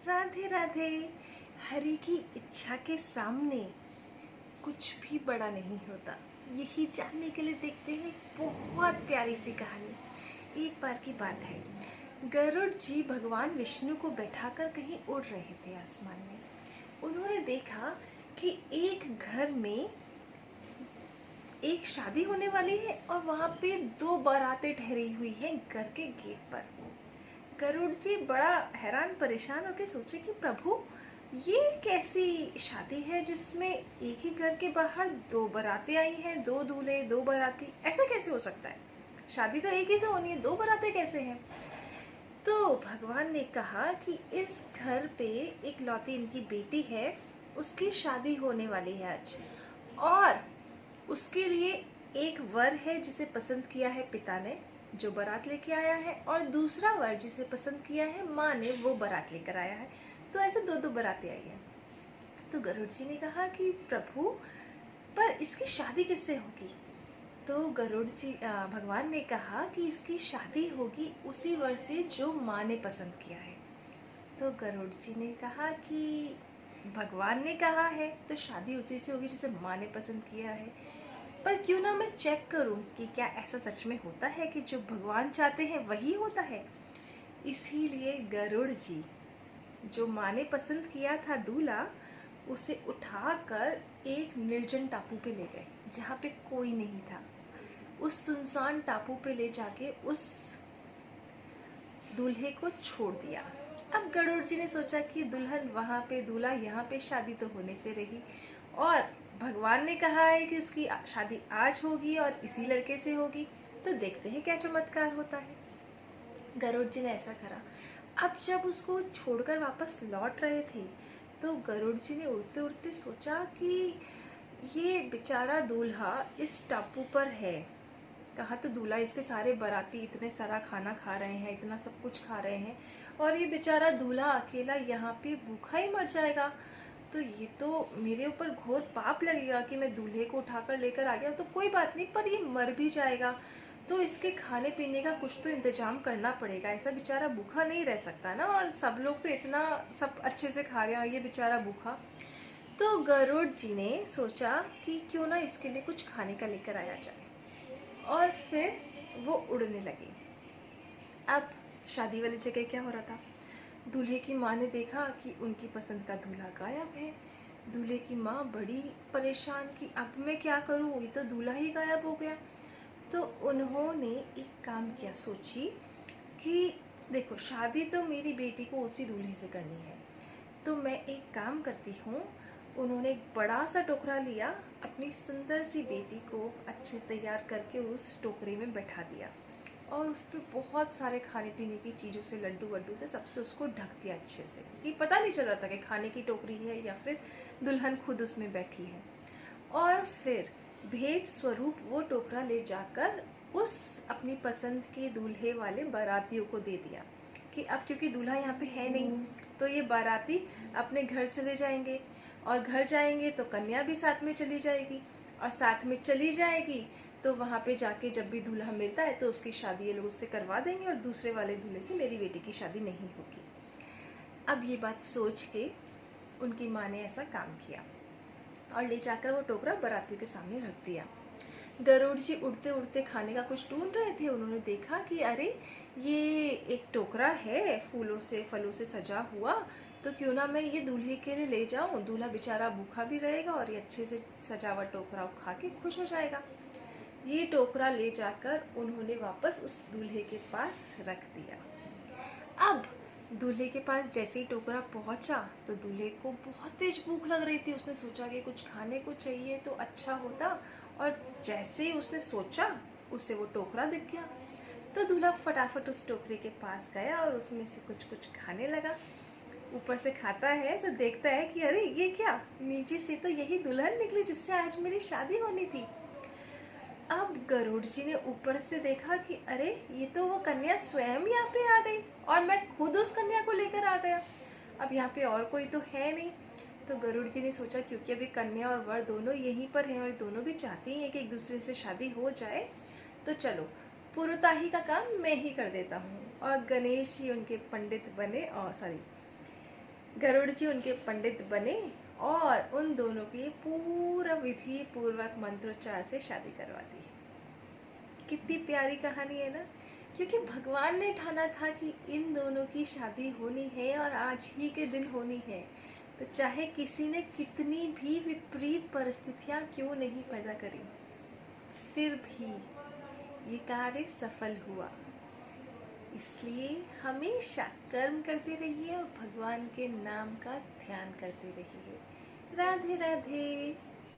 राधे राधे। हरि की इच्छा के सामने कुछ भी बड़ा नहीं होता। यही जानने के लिए देखते हैं बहुत प्यारी सी कहानी। एक बार की बात है, गरुड़ जी भगवान विष्णु को बैठाकर कहीं उड़ रहे थे आसमान में। उन्होंने देखा कि एक घर में एक शादी होने वाली है और वहाँ पे दो बारातें ठहरी हुई हैं घर के गेट पर। गरुड़ जी बड़ा हैरान परेशान होकर सोचे कि प्रभु, ये कैसी शादी है जिसमें एक ही घर के बाहर दो बारातें आई हैं, दो दूल्हे दो बाराती, ऐसा कैसे हो सकता है? शादी तो एक ही से होनी है, दो बारातें कैसे हैं? तो भगवान ने कहा कि इस घर पे एक लौती इनकी बेटी है, उसकी शादी होने वाली है आज, और उसके लिए एक वर है जिसे पसंद किया है पिता ने, जो बारात लेके आया है, और दूसरा वर जिसे पसंद किया है माँ ने, वो बारात लेकर आया है। तो ऐसे दो दो बारातें आई हैं। तो गरुड़ जी ने कहा कि प्रभु, पर इसकी शादी किससे होगी? तो गरुड़ जी भगवान ने कहा कि इसकी शादी होगी उसी वर से जो माँ ने पसंद किया है। तो गरुड़ जी ने कहा कि भगवान ने कहा है तो शादी उसी से होगी जिसे माँ ने पसंद किया है, पर क्यों ना मैं चेक करूं कि क्या ऐसा सच में होता है कि जो भगवान चाहते हैं वही होता है। इसीलिए गरुड़ जी जो माँ ने पसंद किया था दूल्हा, उसे उठाकर एक निर्जन टापू पे ले गए जहाँ पे कोई नहीं था। उस सुनसान टापू पे ले जाके उस दूल्हे को छोड़ दिया। अब गरुड़ जी ने सोचा कि दुल्हन वहाँ पे, दूल्हा यहाँ पे, शादी तो होने से रही, और भगवान ने कहा है कि इसकी शादी आज होगी और इसी लड़के से होगी, तो देखते हैं क्या चमत्कार होता है। गरुड़ जी ने ऐसा करा। अब जब उसको छोड़कर वापस लौट रहे थे तो गरुड़ जी ने उड़ते उड़ते सोचा कि ये बेचारा दूल्हा इस टापू पर है। कहा तो दूल्हा, इसके सारे बाराती इतने सारा खाना खा रहे हैं, इतना सब कुछ खा रहे हैं, और ये बेचारा दूल्हा अकेला यहाँ पे भूखा ही मर जाएगा। तो ये तो मेरे ऊपर घोर पाप लगेगा कि मैं दूल्हे को उठाकर लेकर आ गया। तो कोई बात नहीं, पर ये मर भी जाएगा तो इसके खाने पीने का कुछ तो इंतजाम करना पड़ेगा। ऐसा बेचारा भूखा नहीं रह सकता ना, और सब लोग तो इतना सब अच्छे से खा रहे हैं, ये बेचारा भूखा। तो गरुड़ जी ने सोचा कि क्यों ना इसके लिए कुछ खाने का लेकर आया जाए, और फिर वो उड़ने लगे। अब शादी वाली जगह क्या हो रहा था, दूल्हे की माँ ने देखा कि उनकी पसंद का दूल्हा गायब है। दूल्हे की माँ बड़ी परेशान कि अब मैं क्या करूँ, ये तो दूल्हा ही गायब हो गया। तो उन्होंने एक काम किया, सोची कि देखो, शादी तो मेरी बेटी को उसी दूल्हे से करनी है, तो मैं एक काम करती हूँ। उन्होंने एक बड़ा सा टोकरा लिया, अपनी सुंदर सी बेटी को अच्छे से तैयार करके उस टोकरे में बैठा दिया, और उस पर बहुत सारे खाने पीने की चीज़ों से, लड्डू वड्डू से, सबसे उसको ढक दिया अच्छे से कि पता नहीं चल रहा था कि खाने की टोकरी है या फिर दुल्हन खुद उसमें बैठी है। और फिर भेंट स्वरूप वो टोकरा ले जाकर उस अपनी पसंद के दूल्हे वाले बारातियों को दे दिया कि अब क्योंकि दूल्हा यहाँ पे है नहीं, तो ये बाराती अपने घर चले जाएंगे, और घर जाएंगे तो कन्या भी साथ में चली जाएगी, और साथ में चली जाएगी तो वहाँ पे जाके जब भी दूल्हा मिलता है तो उसकी शादी ये लोग उससे करवा देंगे, और दूसरे वाले दूल्हे से मेरी बेटी की शादी नहीं होगी। अब ये बात सोच के उनकी माँ ने ऐसा काम किया और ले जाकर वो टोकरा बारातियों के सामने रख दिया। गरुड़ जी उड़ते उड़ते खाने का कुछ ढूंढ रहे थे। उन्होंने देखा कि अरे, ये एक टोकरा है फूलों से, फलों से सजा हुआ, तो क्यों ना मैं ये दूल्हे के लिए ले जाऊं, दूल्हा बेचारा भूखा भी रहेगा और ये अच्छे से सजा हुआ टोकरा खा के खुश हो जाएगा। ये टोकरा ले जाकर उन्होंने वापस उस दूल्हे के पास रख दिया। अब दूल्हे के पास जैसे ही टोकरा पहुंचा तो दूल्हे को बहुत तेज भूख लग रही थी। उसने सोचा कि कुछ खाने को चाहिए तो अच्छा होता, और जैसे ही उसने सोचा उसे वो टोकरा दिख गया। तो दूल्हा फटाफट उस टोकरे के पास गया और उसमें से कुछ कुछ खाने लगा। ऊपर से खाता है तो देखता है कि अरे, ये क्या, नीचे से तो यही दुल्हन निकली जिससे आज मेरी शादी होनी थी। अब गरुड़ जी ने ऊपर से देखा कि अरे, ये तो वो कन्या स्वयं यहाँ पे आ गई, और मैं खुद उस कन्या को लेकर आ गया। अब यहाँ पे और कोई तो है नहीं। तो गरुड़ जी ने सोचा क्योंकि अभी कन्या और वर दोनों यहीं पर हैं और दोनों भी चाहती हैं कि एक दूसरे से शादी हो जाए, तो चलो पुरोताही का काम मैं ही कर देता हूँ। और गणेश जी उनके पंडित बने, और गरुड़ जी उनके पंडित बने और उन दोनों की पूरा विधि पूर्वक मंत्रोच्चार से शादी करवा दी। कितनी प्यारी कहानी है ना, क्योंकि भगवान ने ठाना था कि इन दोनों की शादी होनी है और आज ही के दिन होनी है। तो चाहे किसी ने कितनी भी विपरीत परिस्थितियां क्यों नहीं पैदा करी, फिर भी ये कार्य सफल हुआ। इसलिए हमेशा कर्म करते रहिए और भगवान के नाम का ध्यान करते रहिए। राधे राधे।